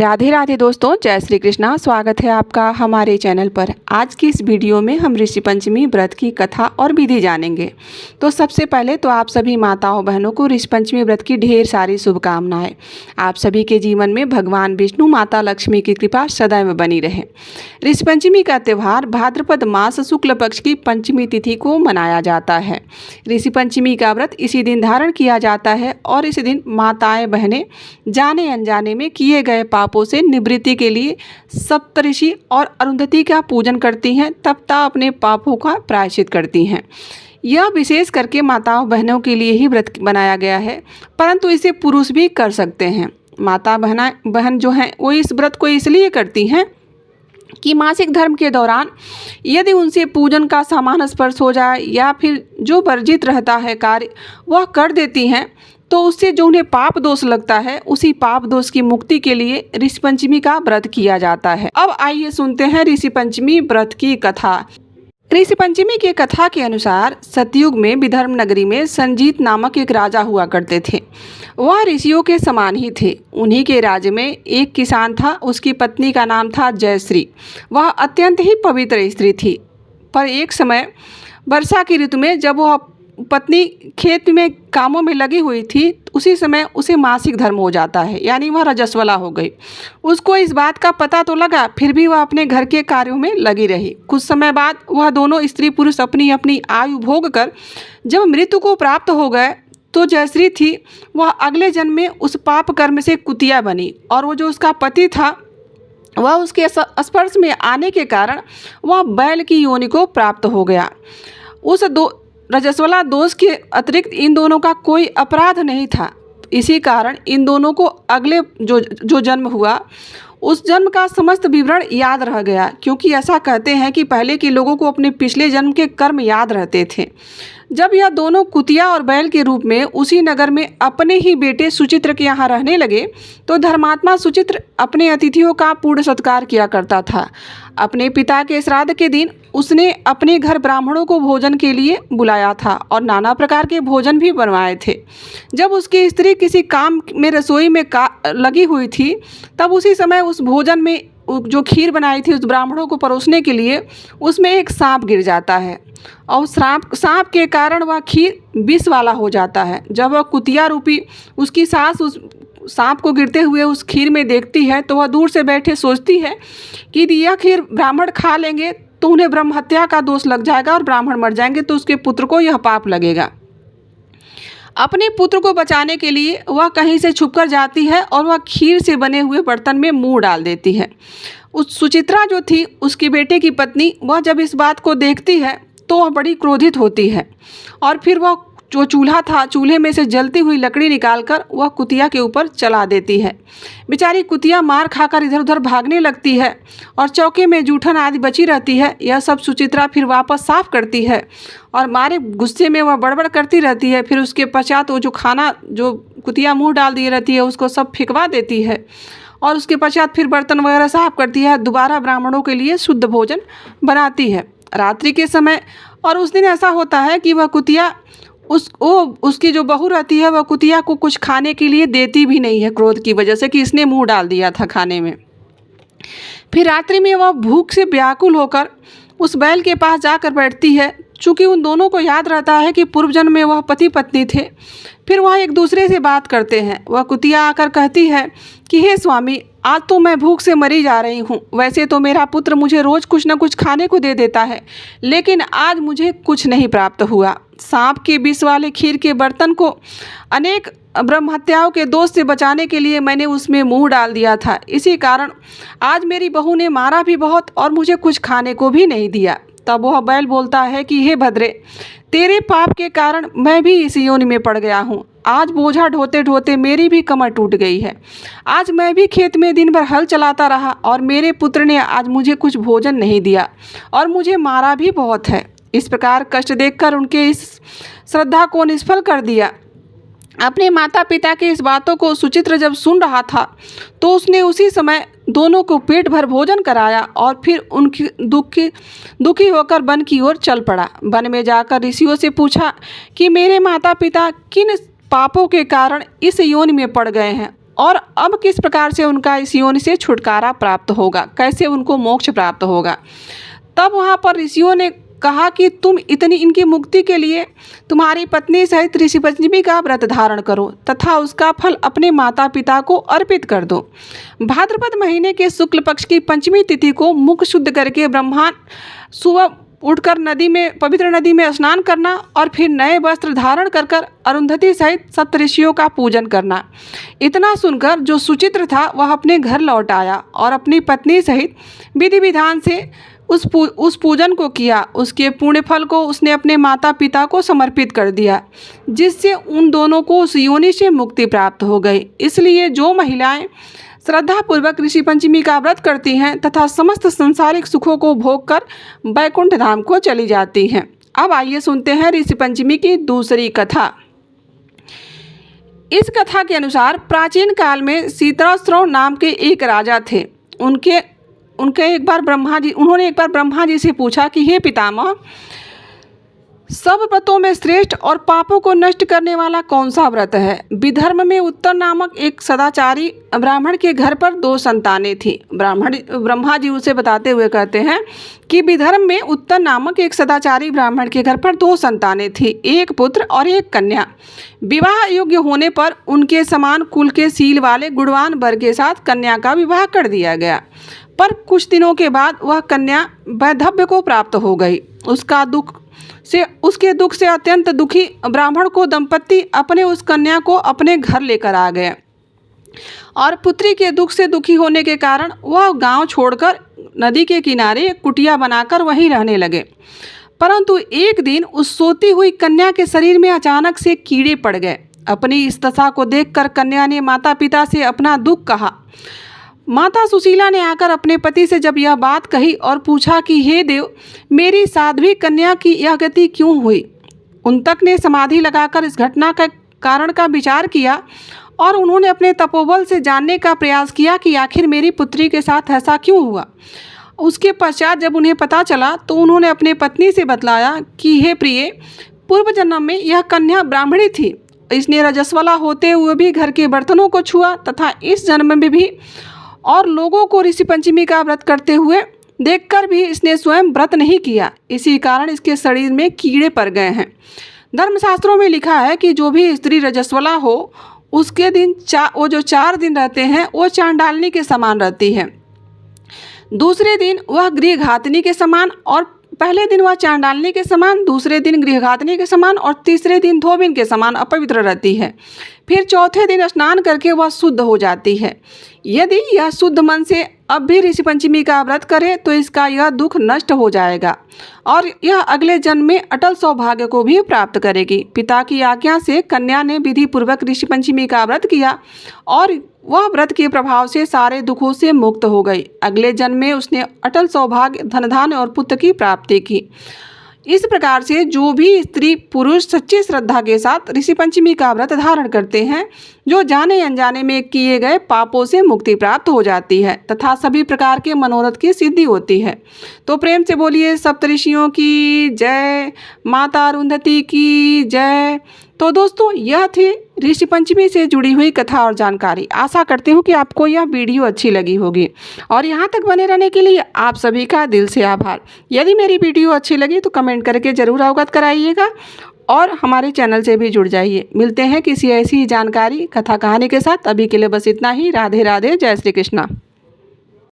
राधे राधे दोस्तों, जय श्री कृष्णा। स्वागत है आपका हमारे चैनल पर। आज की इस वीडियो में हम ऋषि पंचमी व्रत की कथा और विधि जानेंगे। तो सबसे पहले तो आप सभी माताओं बहनों को ऋषि पंचमी व्रत की ढेर सारी शुभकामनाएं। आप सभी के जीवन में भगवान विष्णु, माता लक्ष्मी की कृपा सदैव बनी रहे। ऋषि पंचमी का त्यौहार भाद्रपद मास शुक्ल पक्ष की पंचमी तिथि को मनाया जाता है। ऋषि पंचमी का व्रत इसी दिन धारण किया जाता है और इस दिन माताएं बहनें जाने अनजाने में किए गए पापों से निवृत्ति के लिए सप्तऋषि और अरुंधति का पूजन करती हैं, तथा अपने पापों का प्रायश्चित करती हैं। यह विशेष करके माताओं बहनों के लिए ही व्रत बनाया गया है, परंतु इसे पुरुष भी कर सकते हैं। माता बहन जो हैं वो इस व्रत को इसलिए करती हैं कि मासिक धर्म के दौरान यदि उनसे पूजन का सामान्य स्पर्श हो जाए या फिर जो वर्जित रहता है कार्य वह कर देती हैं, तो उससे जो उन्हें पाप दोष लगता है उसी पाप दोष की मुक्ति के लिए ऋषि पंचमी का व्रत किया जाता है। अब आइए सुनते हैं ऋषि पंचमी व्रत की कथा। ऋषि पंचमी की कथा के अनुसार सतयुग में विदर्भ नगरी में संजीत नामक एक राजा हुआ करते थे। वह ऋषियों के समान ही थे। उन्हीं के राज्य में एक किसान था, उसकी पत्नी का नाम था जयश्री। वह अत्यंत ही पवित्र स्त्री थी। पर एक समय वर्षा की ऋतु में जब वह पत्नी खेत में कामों में लगी हुई थी, उसी समय उसे मासिक धर्म हो जाता है, यानी वह रजस्वला हो गई। उसको इस बात का पता तो लगा, फिर भी वह अपने घर के कार्यों में लगी रही। कुछ समय बाद वह दोनों स्त्री पुरुष अपनी अपनी आयु भोग कर जब मृत्यु को प्राप्त हो गए, तो जयश्री थी वह अगले जन्म में उस पाप कर्म से कुतिया बनी, और वो जो उसका पति था वह उसके स्पर्श में आने के कारण वह बैल की योनि को प्राप्त हो गया। उस रजस्वला दोष के अतिरिक्त इन दोनों का कोई अपराध नहीं था। इसी कारण इन दोनों को अगले जो जन्म हुआ उस जन्म का समस्त विवरण याद रह गया, क्योंकि ऐसा कहते हैं कि पहले के लोगों को अपने पिछले जन्म के कर्म याद रहते थे। जब यह दोनों कुतिया और बैल के रूप में उसी नगर में अपने ही बेटे सुचित्र के यहाँ रहने लगे, तो धर्मात्मा सुचित्र अपने अतिथियों का पूर्ण सत्कार किया करता था। अपने पिता के श्राद्ध के दिन उसने अपने घर ब्राह्मणों को भोजन के लिए बुलाया था और नाना प्रकार के भोजन भी बनवाए थे। जब उसकी स्त्री किसी काम में रसोई में लगी हुई थी, तब उसी समय उस भोजन में जो खीर बनाई थी उस ब्राह्मणों को परोसने के लिए, उसमें एक सांप गिर जाता है और सांप के कारण वह खीर विष वाला हो जाता है। जब वह कुतिया रूपी उसकी सास उस सांप को गिरते हुए उस खीर में देखती है, तो वह दूर से बैठे सोचती है कि यह खीर ब्राह्मण खा लेंगे तो उन्हें ब्रह्म हत्या का दोष लग जाएगा और ब्राह्मण मर जाएंगे, तो उसके पुत्र को यह पाप लगेगा। अपने पुत्र को बचाने के लिए वह कहीं से छुपकर जाती है और वह खीर से बने हुए बर्तन में मुंह डाल देती है। उस सुचित्रा जो थी उसकी बेटे की पत्नी, वह जब इस बात को देखती है तो वह बड़ी क्रोधित होती है और फिर वह जो चूल्हा था, चूल्हे में से जलती हुई लकड़ी निकालकर वह कुतिया के ऊपर चला देती है। बेचारी कुतिया मार खाकर इधर उधर भागने लगती है और चौके में जूठन आदि बची रहती है। यह सब सुचित्रा फिर वापस साफ करती है और मारे गुस्से में वह बड़बड़ करती रहती है। फिर उसके पश्चात वो जो खाना जो कुतिया मुँह डाल दी रहती है उसको सब फेंकवा देती है और उसके पश्चात फिर बर्तन वगैरह साफ करती है। दोबारा ब्राह्मणों के लिए शुद्ध भोजन बनाती है रात्रि के समय। और उस दिन ऐसा होता है कि वह कुतिया उसकी जो बहू रहती है वह कुतिया को कुछ खाने के लिए देती भी नहीं है, क्रोध की वजह से कि इसने मुंह डाल दिया था खाने में। फिर रात्रि में वह भूख से व्याकुल होकर उस बैल के पास जाकर बैठती है। चूँकि उन दोनों को याद रहता है कि पूर्व जन्म में वह पति पत्नी थे, फिर वह एक दूसरे से बात करते हैं। वह कुतिया आकर कहती है कि हे स्वामी, आज तो मैं भूख से मरी जा रही हूँ। वैसे तो मेरा पुत्र मुझे रोज़ कुछ न कुछ खाने को दे देता है, लेकिन आज मुझे कुछ नहीं प्राप्त हुआ। सांप के विष वाले खीर के बर्तन को अनेक ब्रह्म हत्याओं के दोष से बचाने के लिए मैंने उसमें मुंह डाल दिया था। इसी कारण आज मेरी बहू ने मारा भी बहुत और मुझे कुछ खाने को भी नहीं दिया। तब वह बैल बोलता है कि हे भद्रे, तेरे पाप के कारण मैं भी इस योनि में पड़ गया हूँ। आज बोझा ढोते ढोते मेरी भी कमर टूट गई है। आज मैं भी खेत में दिन भर हल चलाता रहा और मेरे पुत्र ने आज मुझे कुछ भोजन नहीं दिया और मुझे मारा भी बहुत है। इस प्रकार कष्ट देखकर उनके इस श्रद्धा को निष्फल कर दिया। अपने माता पिता की इस बातों को सुचित्र जब सुन रहा था, तो उसने उसी समय दोनों को पेट भर भोजन कराया और फिर उनकी दुखी होकर वन की ओर चल पड़ा। वन में जाकर ऋषियों से पूछा कि मेरे माता पिता किन पापों के कारण इस योनि में पड़ गए हैं और अब किस प्रकार से उनका इस योनि से छुटकारा प्राप्त होगा, कैसे उनको मोक्ष प्राप्त होगा। तब वहाँ पर ऋषियों ने कहा कि तुम इतनी इनकी मुक्ति के लिए तुम्हारी पत्नी सहित ऋषि पंचमी का व्रत धारण करो तथा उसका फल अपने माता पिता को अर्पित कर दो। भाद्रपद महीने के शुक्ल पक्ष की पंचमी तिथि को मुख शुद्ध करके ब्रह्मांड सुबह उठकर पवित्र नदी में स्नान करना और फिर नए वस्त्र धारण कर अरुंधति सहित सप्तऋषियों का पूजन करना। इतना सुनकर जो सुचित्र था वह अपने घर लौट आया और अपनी पत्नी सहित विधि विधान से उस पूजन को किया। उसके पुण्य फल को उसने अपने माता पिता को समर्पित कर दिया, जिससे उन दोनों को उस योनि से मुक्ति प्राप्त हो गई। इसलिए जो महिलाएं श्रद्धापूर्वक ऋषि पंचमी का व्रत करती हैं तथा समस्त संसारिक सुखों को भोग कर वैकुंठ धाम को चली जाती हैं। अब आइए सुनते हैं ऋषि पंचमी की दूसरी कथा। इस कथा के अनुसार प्राचीन काल में शीतराश्रव नाम के एक राजा थे। उन्होंने एक बार ब्रह्मा जी से पूछा कि हे पितामह, सब व्रतों में श्रेष्ठ और पापों को नष्ट करने वाला कौन सा व्रत है। विदर्भ में उत्तर नामक एक सदाचारी ब्राह्मण के घर पर 2 संतानें थी। ब्रह्मा जी उसे बताते हुए कहते हैं कि विदर्भ में उत्तर नामक एक सदाचारी ब्राह्मण के घर पर 2 संतानें थी, एक पुत्र और एक कन्या। विवाह योग्य होने पर उनके समान कुल के सील वाले गुणवान वर के साथ कन्या का विवाह कर दिया गया, पर कुछ दिनों के बाद वह कन्या वैधव्य को प्राप्त हो गई। उसके दुख से अत्यंत दुखी ब्राह्मण को दंपति अपने उस कन्या को अपने घर लेकर आ गए और पुत्री के दुख से दुखी होने के कारण वह गांव छोड़कर नदी के किनारे एक कुटिया बनाकर वहीं रहने लगे। परंतु एक दिन उस सोती हुई कन्या के शरीर में अचानक से कीड़े पड़ गए। अपनी इस दशा को देखकर कन्या ने माता पिता से अपना दुख कहा। माता सुशीला ने आकर अपने पति से जब यह बात कही और पूछा कि हे देव, मेरी साध्वी कन्या की यह गति क्यों हुई। उन तक ने समाधि लगाकर इस घटना का कारण का विचार किया और उन्होंने अपने तपोबल से जानने का प्रयास किया कि आखिर मेरी पुत्री के साथ ऐसा क्यों हुआ। उसके पश्चात जब उन्हें पता चला तो उन्होंने अपने पत्नी से बतलाया कि हे प्रिय, पूर्व जन्म में यह कन्या ब्राह्मणी थी। इसने रजस्वला होते हुए भी घर के बर्तनों को छुआ तथा इस जन्म में भी और लोगों को ऋषि पंचमी का व्रत करते हुए देखकर भी इसने स्वयं व्रत नहीं किया। इसी कारण इसके शरीर में कीड़े पड़ गए हैं। धर्मशास्त्रों में लिखा है कि जो भी स्त्री रजस्वला हो उसके दिन वो जो 4 दिन रहते हैं वो चांडालनी के समान रहती है। दूसरे दिन वह गृहघातिनी के समान, और पहले दिन वह चांडालनी के समान, दूसरे दिन गृहघातिनी के समान और तीसरे दिन धोबिन के समान अपवित्र रहती है। फिर चौथे दिन स्नान करके वह शुद्ध हो जाती है। यदि यह शुद्ध मन से अब भी ऋषि पंचमी का व्रत करे तो इसका यह दुख नष्ट हो जाएगा और यह अगले जन्म में अटल सौभाग्य को भी प्राप्त करेगी। पिता की आज्ञा से कन्या ने विधि पूर्वक ऋषि पंचमी का व्रत किया और वह व्रत के प्रभाव से सारे दुखों से मुक्त हो गई। अगले जन्म में उसने अटल सौभाग्य, धन धान्य और पुत्र की प्राप्ति की। इस प्रकार से जो भी स्त्री पुरुष सच्ची श्रद्धा के साथ ऋषि पंचमी का व्रत धारण करते हैं, जो जाने अनजाने में किए गए पापों से मुक्ति प्राप्त हो जाती है तथा सभी प्रकार के मनोरथ की सिद्धि होती है। तो प्रेम से बोलिए सप्तऋषियों की जय, माता अरुंधति की जय। तो दोस्तों, यह थी ऋषि पंचमी से जुड़ी हुई कथा और जानकारी। आशा करती हूँ कि आपको यह वीडियो अच्छी लगी होगी और यहाँ तक बने रहने के लिए आप सभी का दिल से आभार। यदि मेरी वीडियो अच्छी लगी तो कमेंट करके ज़रूर अवगत कराइएगा और हमारे चैनल से भी जुड़ जाइए। मिलते हैं किसी ऐसी ही जानकारी, कथा, कहानी के साथ। अभी के लिए बस इतना ही। राधे राधे, जय श्री कृष्णा।